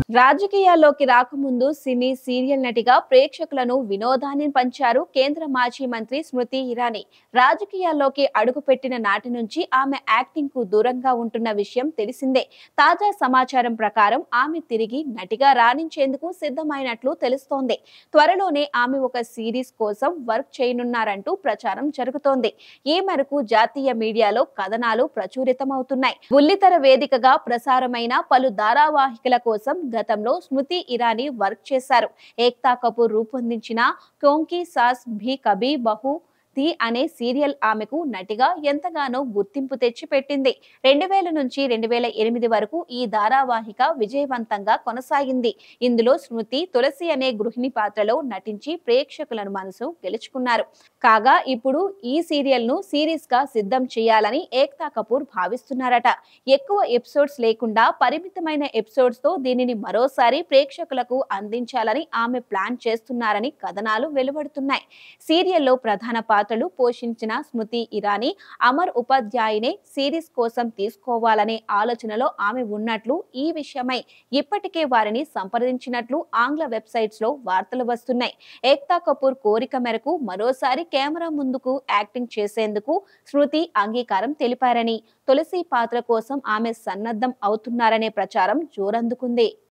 రాజకీయాల్లోకి రాకముందు సినీ సీరియల్ నటిగా ప్రేక్షకులను వినోదాన్ని పంచారు కేంద్ర మాజీ మంత్రి స్మృతి ఇరానీ. రాజకీయాల్లోకి అడుగుపెట్టిన నాటి నుంచి ఆమె యాక్టింగ్ కు దూరంగా ఉంటున్న విషయం తెలిసిందే. తాజా సమాచారం ప్రకారం ఆమె తిరిగి నటిగా రాణించేందుకు సిద్ధమైనట్లు తెలుస్తోంది. త్వరలోనే ఆమె ఒక సిరీస్ కోసం వర్క్ చేయనున్నారంటూ ప్రచారం జరుగుతోంది. ఈ మేరకు జాతీయ మీడియాలో కథనాలు ప్రచురితమవుతున్నాయి. బుల్లితెర వేదికగా ప్రసారమైన పలు ధారావాహికల కోసం గతంలో స్మృతి ఇరానీ వర్క్ చేశారు. ఏక్తా కపూర్ రూపొందించిన క్యోంకీ సాస్ భీ కభీ బహూ థీ అనే సీరియల్ ఆమెకు నటిగా ఎంతగానో గుర్తింపు తెచ్చిపెట్టింది. 2000 నుంచి 2008 వరకు ఈ ధారావాహిక విజయవంతంగా కొనసాగింది. ఇందులో స్మృతి తులసి అనే గృహిణి పాత్రలో నటించి ప్రేక్షకులను మనసు గెలుచుకున్నారు. కాగా ఇప్పుడు ఈ సీరియల్ ను సిరీస్ గా సిద్ధం చేయాలని ఏక్తా కపూర్ భావిస్తున్నారట. ఎక్కువ ఎపిసోడ్స్ లేకుండా పరిమితమైన ఎపిసోడ్స్ తో దీనిని మరోసారి ప్రేక్షకులకు అందించాలని ఆమె ప్లాన్ చేస్తున్నారని కథనాలు వెలువడుతున్నాయి. సీరియల్లో ప్రధాన పాత్రలు పోషించిన స్మృతి ఇరానీ అమర్ ఉపాధ్యాయనే సిరీస్ కోసం తీసుకోవాలనే ఆలోచనలో ఆమె ఉన్నట్లు, ఈ విషయమై ఇప్పటికే వారిని సంప్రదించినట్లు ఆంగ్ల వెబ్సైట్స్ లో వార్తలు వస్తున్నాయి. ఏక్తా కపూర్ కోరిక మేరకు మరోసారి కెమెరా ముందుకు యాక్టింగ్ చేసేందుకు స్మృతి అంగీకారం తెలిపారని, తులసి పాత్ర కోసం ఆమె సన్నద్ధం అవుతున్నారనే ప్రచారం జోరందుకుంది.